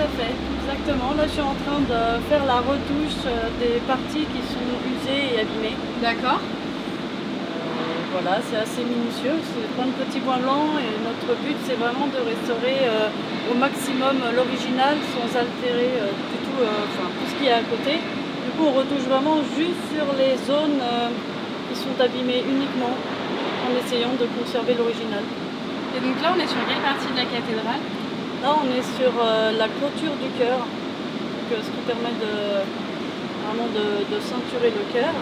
à fait, exactement. Là, je suis en train de faire la retouche des parties qui sont usées et abîmées. D'accord. Voilà, c'est assez minutieux, c'est plein de petits points blancs et notre but c'est vraiment de restaurer au maximum l'original sans altérer du tout, tout ce qui est à côté. Du coup on retouche vraiment juste sur les zones qui sont abîmées uniquement en essayant de conserver l'original. Et donc là on est sur quelle partie de la cathédrale? Là on est sur la clôture du chœur, ce qui permet vraiment de ceinturer le chœur.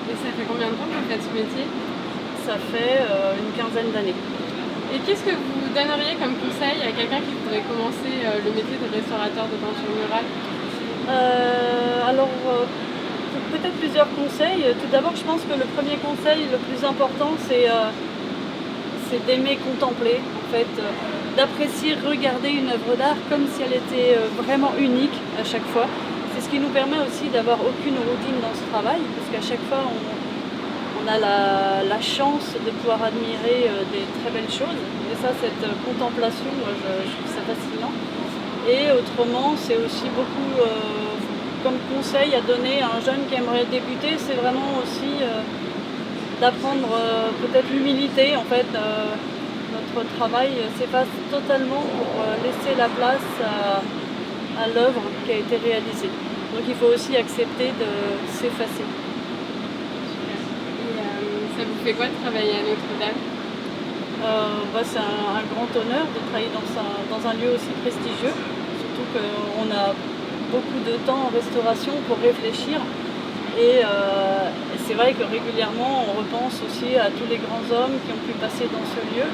Et ça fait combien de temps que vous faites ce métier? Ça fait une quinzaine d'années. Et qu'est-ce que vous donneriez comme conseil à quelqu'un qui voudrait commencer le métier de restaurateur de peinture murale? Peut-être plusieurs conseils. Tout d'abord, je pense que le premier conseil, le plus important, c'est d'aimer contempler, en fait, d'apprécier, regarder une œuvre d'art comme si elle était vraiment unique à chaque fois. C'est ce qui nous permet aussi d'avoir aucune routine dans ce travail, parce qu'à chaque fois, on a la chance de pouvoir admirer des très belles choses. Et ça, cette contemplation, je trouve ça fascinant. Et autrement, c'est aussi beaucoup comme conseil à donner à un jeune qui aimerait débuter, c'est vraiment aussi d'apprendre peut-être l'humilité. En fait, notre travail s'efface totalement pour laisser la place à l'œuvre qui a été réalisée. Donc il faut aussi accepter de s'effacer. Ça vous fait quoi de travailler à Notre-Dame? C'est un grand honneur de travailler dans un lieu aussi prestigieux, surtout qu'on a beaucoup de temps en restauration pour réfléchir. Et c'est vrai que régulièrement on repense aussi à tous les grands hommes qui ont pu passer dans ce lieu,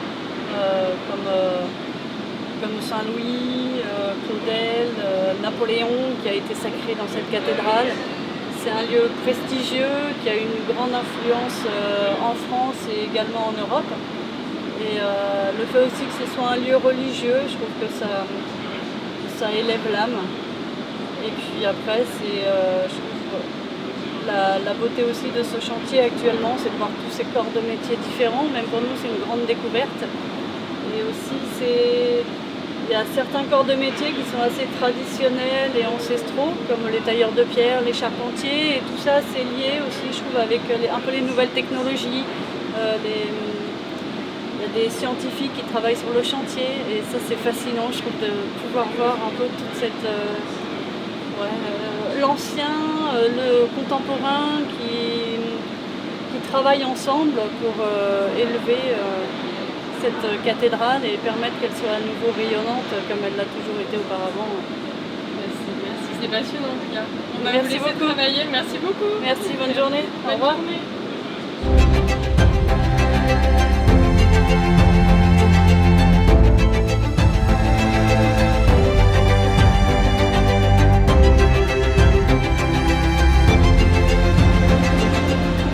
comme Saint-Louis, Claudel, Napoléon qui a été sacré dans cette cathédrale. C'est un lieu prestigieux qui a une grande influence en France et également en Europe. Et le fait aussi que ce soit un lieu religieux, je trouve que ça élève l'âme. Et puis après, je trouve la beauté aussi de ce chantier actuellement, c'est de voir tous ces corps de métiers différents. Même pour nous, c'est une grande découverte. Et aussi, il y a certains corps de métier qui sont assez traditionnels et ancestraux, comme les tailleurs de pierre, les charpentiers, et tout ça c'est lié aussi, je trouve, avec un peu les nouvelles technologies. Il y a des scientifiques qui travaillent sur le chantier, et ça c'est fascinant, je trouve, de pouvoir voir un peu toute cette... l'ancien, le contemporain qui travaillent ensemble pour élever cette cathédrale et permettre qu'elle soit à nouveau rayonnante comme elle l'a toujours été auparavant. Merci, c'est passionnant en tout cas. On va vous Merci laisser beaucoup. travailler, merci beaucoup. Merci, bonne journée. Au revoir. Bonne journée.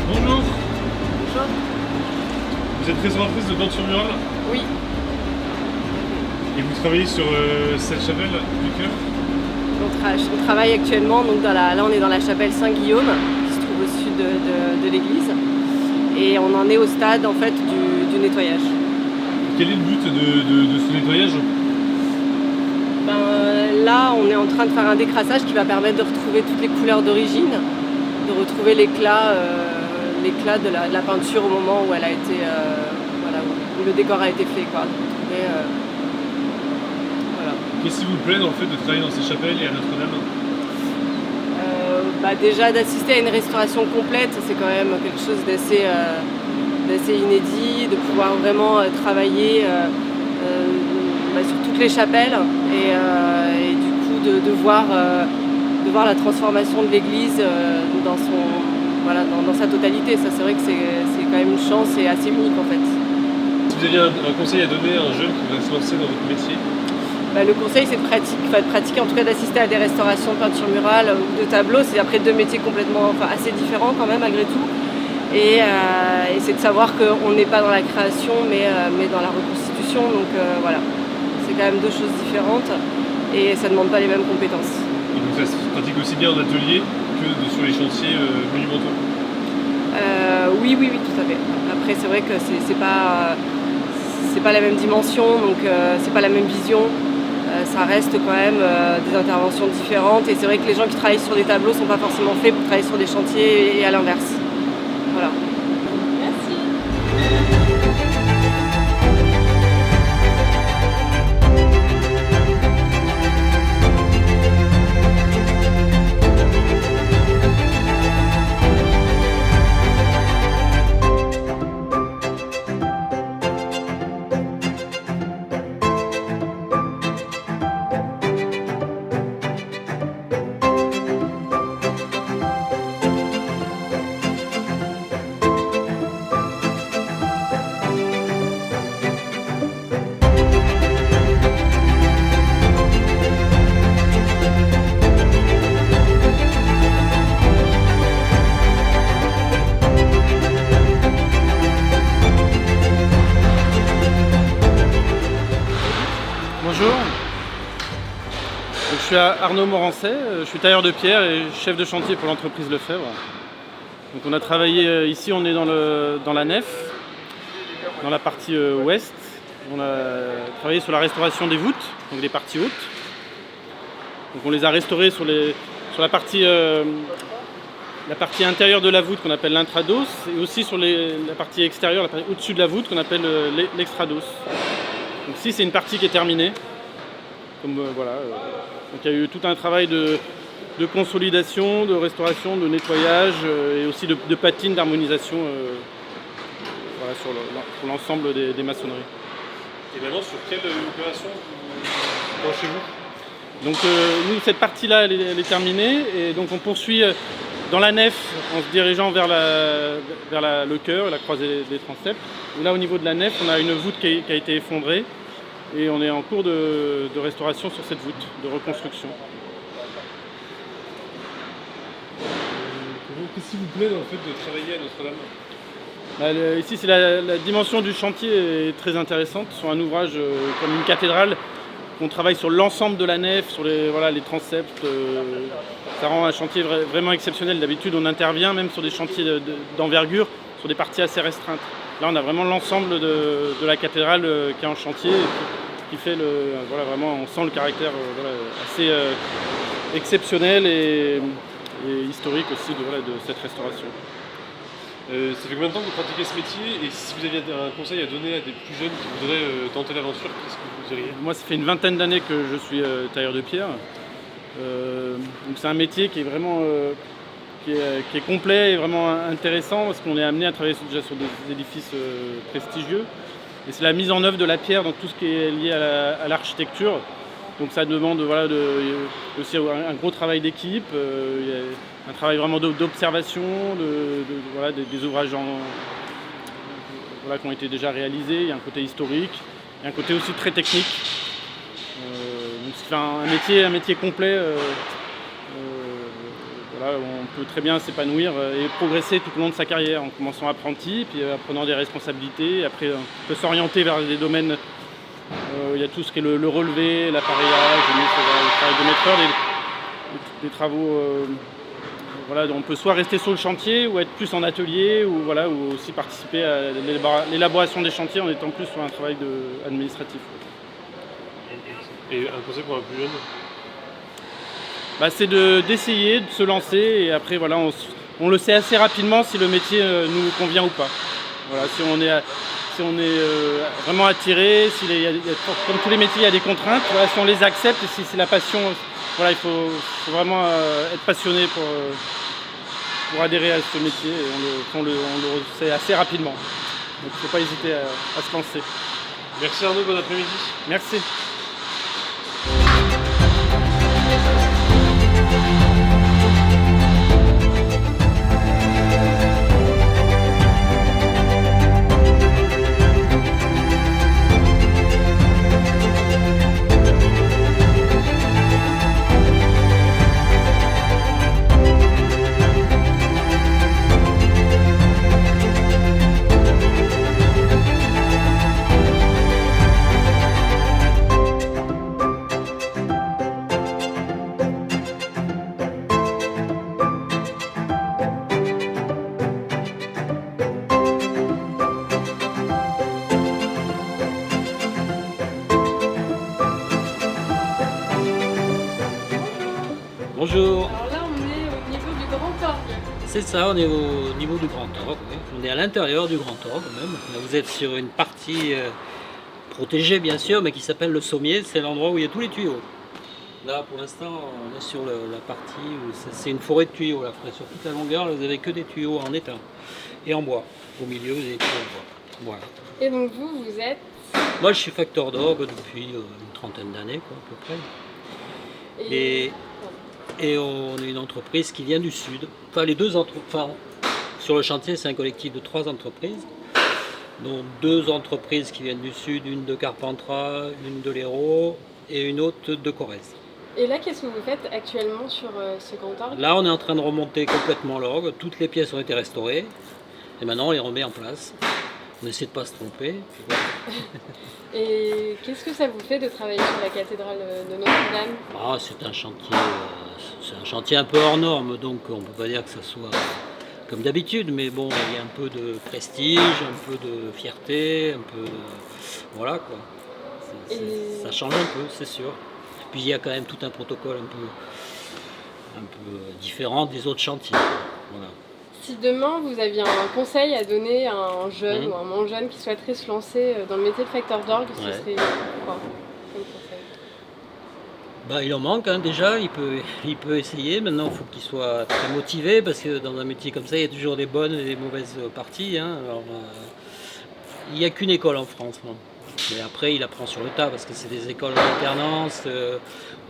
Bonjour. Vous êtes restauratrice de peinture murale? Oui, Et vous travaillez sur cette chapelle du chœur? on travaille actuellement, donc là on est dans la chapelle Saint-Guillaume, qui se trouve au sud de l'église. Et on en est au stade en fait du nettoyage. Quel est le but de ce nettoyage? Là on est en train de faire un décrassage qui va permettre de retrouver toutes les couleurs d'origine, de retrouver l'éclat de la peinture au moment où elle a été, où le décor a été fait, quoi. Qu'est-ce qui vous plaît en fait de travailler dans ces chapelles et à Notre-Dame? Déjà d'assister à une restauration complète, c'est quand même quelque chose d'assez inédit, de pouvoir vraiment travailler sur toutes les chapelles et du coup de voir la transformation de l'église dans sa totalité. Ça c'est vrai que c'est quand même une chance et assez unique en fait. Si vous aviez un conseil à donner à un jeune qui voudrait se lancer dans votre métier? Le conseil c'est de pratiquer, en tout cas d'assister à des restaurations de peinture murale ou de tableaux. C'est après deux métiers complètement, assez différents quand même malgré tout. Et c'est de savoir qu'on n'est pas dans la création mais dans la reconstitution. Donc voilà, c'est quand même deux choses différentes et ça ne demande pas les mêmes compétences. Et donc ça se pratique aussi bien en atelier que sur les chantiers monumentaux? Oui, tout à fait. Après c'est vrai que c'est pas la même dimension, donc c'est pas la même vision. ça reste quand même des interventions différentes. Et c'est vrai que les gens qui travaillent sur des tableaux ne sont pas forcément faits pour travailler sur des chantiers et à l'inverse. Voilà. Merci. Bonjour, je suis Arnaud Morancet, je suis tailleur de pierre et chef de chantier pour l'entreprise Lefebvre. Donc on a travaillé ici, on est dans la nef, dans la partie ouest. On a travaillé sur la restauration des voûtes, donc des parties hautes. Donc on les a restaurées sur la partie intérieure de la voûte qu'on appelle l'intrados et aussi sur la partie extérieure, la partie au-dessus de la voûte qu'on appelle l'extrados. Donc ici c'est une partie qui est terminée. Donc il y a eu tout un travail de consolidation, de restauration, de nettoyage et aussi de patine, d'harmonisation sur l'ensemble des maçonneries. Et maintenant, sur quelle opération vous penchez-vous ? Donc nous, cette partie-là, elle est terminée et donc on poursuit dans la nef en se dirigeant vers le chœur, la croisée des transepts. Et là, au niveau de la nef, on a une voûte qui a été effondrée et on est en cours de restauration sur cette voûte, de reconstruction. Qu'est-ce qui vous plaît dans le fait de travailler à Notre-Dame ? Ici, c'est la dimension du chantier est très intéressante. Sur un ouvrage comme une cathédrale, on travaille sur l'ensemble de la nef, sur les transepts. Ça rend un chantier vraiment exceptionnel. D'habitude, on intervient même sur des chantiers d'envergure, sur des parties assez restreintes. Là, on a vraiment l'ensemble de la cathédrale qui est en chantier, qui fait vraiment, on sent le caractère assez exceptionnel et historique aussi de cette restauration. Ça fait combien de temps que vous pratiquez ce métier et si vous aviez un conseil à donner à des plus jeunes qui voudraient tenter l'aventure, qu'est-ce que vous diriez ? Moi, ça fait une vingtaine d'années que je suis tailleur de pierre. Donc c'est un métier qui est vraiment qui est complet et vraiment intéressant parce qu'on est amené à travailler déjà sur des édifices prestigieux. Et c'est la mise en œuvre de la pierre dans tout ce qui est lié à l'architecture. Donc ça demande aussi un gros travail d'équipe, un travail vraiment d'observation, des ouvrages qui ont été déjà réalisés. Il y a un côté historique, il y a un côté aussi très technique. Donc c'est un métier complet. On peut très bien s'épanouir et progresser tout au long de sa carrière en commençant apprenti, puis apprenant des responsabilités. Après, on peut s'orienter vers des domaines. Il y a tout ce qui est le relevé, l'appareillage, le travail de maîtreur, des travaux. On peut soit rester sur le chantier ou être plus en atelier ou aussi participer à l'élaboration des chantiers en étant plus sur un travail administratif. Et un conseil pour un plus jeune ? C'est d'essayer, de se lancer et après on le sait assez rapidement si le métier nous convient ou pas. Si on est vraiment attiré, comme tous les métiers il y a des contraintes, si on les accepte et si c'est la passion, il faut vraiment être passionné pour adhérer à ce métier et on le sait assez rapidement. Donc il ne faut pas hésiter à se lancer. Merci Arnaud, bon après-midi. Merci. Bonjour. Alors là, on est au niveau du Grand Orgue. C'est ça, on est au niveau du Grand Orgue. Oui. On est à l'intérieur du Grand Orgue même. Là, vous êtes sur une partie protégée bien sûr, mais qui s'appelle le sommier. C'est l'endroit où il y a tous les tuyaux. Là, pour l'instant, on est sur la partie où c'est une forêt de tuyaux. Là, sur toute la longueur, là, vous avez que des tuyaux en étain et en bois. Au milieu, vous avez des tuyaux en bois. Voilà. Et donc vous êtes... Moi, je suis facteur d'orgue depuis une trentaine d'années, quoi, à peu près. Et on est une entreprise qui vient du sud. Enfin, sur le chantier, c'est un collectif de 3 entreprises, dont 2 entreprises qui viennent du sud, une de Carpentras, une de l'Hérault et une autre de Corrèze. Et là, qu'est-ce que vous faites actuellement sur ce Grand Orgue? Là, on est en train de remonter complètement l'orgue. Toutes les pièces ont été restaurées. Et maintenant, on les remet en place. On essaie de ne pas se tromper. Et qu'est-ce que ça vous fait de travailler sur la cathédrale de Notre-Dame? C'est un chantier un peu hors norme, donc on ne peut pas dire que ça soit comme d'habitude, mais bon, il y a un peu de prestige, un peu de fierté, un peu... Voilà quoi. Ça change un peu, c'est sûr. Puis il y a quand même tout un protocole un peu différent des autres chantiers. Voilà. Si demain vous aviez un conseil à donner à un jeune ou un moins jeune qui souhaiterait se lancer dans le métier de facteur d'orgue, ce serait quoi comme conseil? Il en manque déjà, il peut essayer. Maintenant, il faut qu'il soit très motivé parce que dans un métier comme ça, il y a toujours des bonnes et des mauvaises parties. Alors, il n'y a qu'une école en France. Mais après, il apprend sur le tas parce que c'est des écoles en alternance.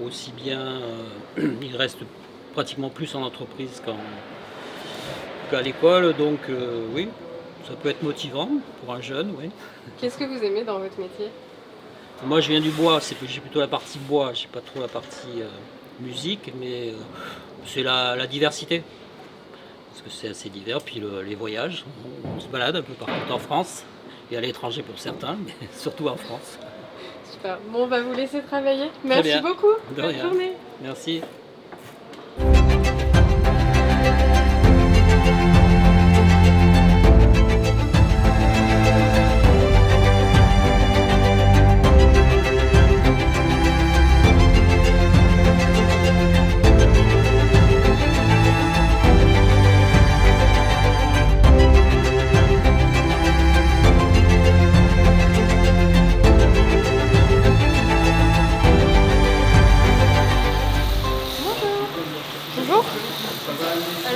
Aussi bien, il reste pratiquement plus en entreprise qu'à l'école. Donc oui, ça peut être motivant pour un jeune. Oui. Qu'est-ce que vous aimez dans votre métier? Moi, je viens du bois, j'ai plutôt la partie bois, je n'ai pas trop la partie musique, mais c'est la diversité. Parce que c'est assez divers, puis les voyages, on se balade un peu partout en France, et à l'étranger pour certains, mais surtout en France. Super, bon, on va vous laisser travailler. Merci beaucoup, bonne journée. Merci.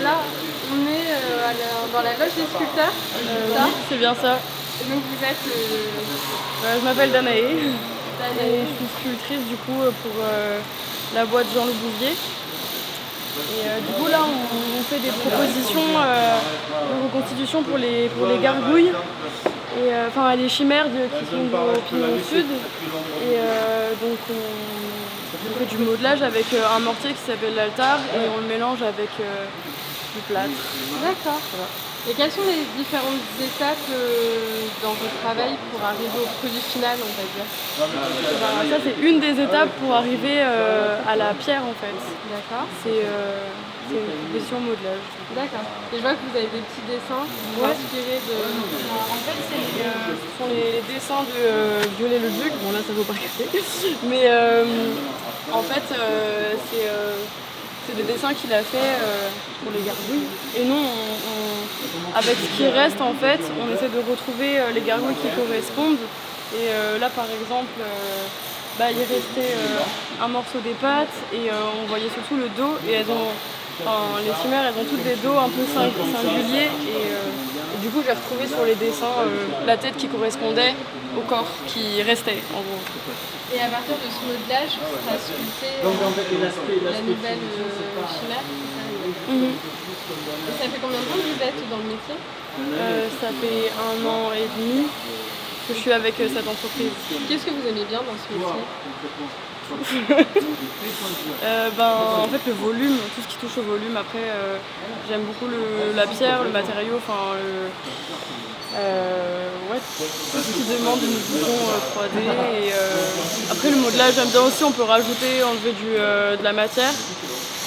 Là, on est dans la loge des sculpteurs. Oui, c'est bien ça. Et donc vous êtes... Je m'appelle Danae et je suis sculptrice du coup pour la boîte Jean-Loup Bouvier. Et du coup là on fait des propositions de reconstitution pour les gargouilles, et, enfin les chimères qui sont au pignon sud. Et donc on fait du modelage avec un mortier qui s'appelle l'altar et on le mélange avec du plâtre. D'accord. Voilà. Et quelles sont les différentes étapes dans votre travail pour arriver au produit final, on va dire? Ça c'est une des étapes pour arriver à la pierre en fait. D'accord. C'est une proposition modelage. D'accord. Et je vois que vous avez des petits dessins inspirés de... En fait ce sont les dessins de Viollet-le-Duc. Bon là ça vaut pas café. Mais en fait c'est des dessins qu'il a fait pour les gargouilles. Et nous, avec ce qui reste, en fait, on essaie de retrouver les gargouilles qui correspondent. Et là, par exemple, il restait un morceau des pattes et on voyait surtout le dos. Et les chimères, elles ont toutes des dos un peu singuliers. Et du coup, j'ai retrouvé sur les dessins la tête qui correspondait au corps qui restait, en gros. Et à partir de ce modelage, sera sculpté la nouvelle chimère. Et ça fait combien de temps que vous êtes dans le métier? Ça fait 1 an et demi que je suis avec cette entreprise. Qu'est-ce que vous aimez bien dans ce métier? En fait le volume, tout ce qui touche au volume. Après j'aime beaucoup la pierre, le matériau, tout ce qui demande une vision 3D. Et après le modelage j'aime bien aussi, on peut rajouter, enlever de la matière.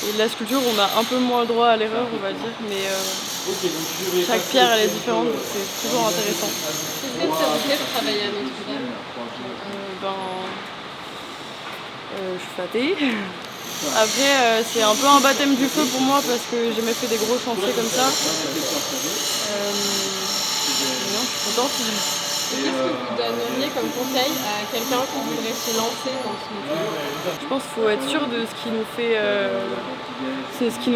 Et de la sculpture on a un peu moins le droit à l'erreur on va dire, mais chaque pierre elle est différente, donc c'est toujours intéressant. Qu'est-ce que ça vous fait de travailler à Notre-Dame? Je suis fatée. Après, c'est un peu un baptême du feu pour moi parce que j'ai jamais fait des gros chantiers comme ça. Non, je suis contente. Qu'est-ce que vous donneriez comme conseil à quelqu'un qui voudrait se lancer dans ce métier? Je pense qu'il faut être sûr de ce qui nous fait, c'est ce qui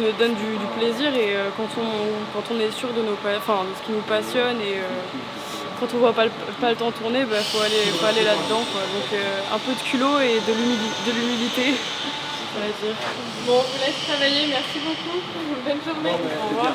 nous donne du plaisir et quand on est sûr de de ce qui nous passionne et quand on voit pas le temps tourner, faut aller là-dedans, quoi. Donc un peu de culot et de l'humilité, on va dire. Bon, on vous laisse travailler, merci beaucoup. Bonne journée. Au revoir.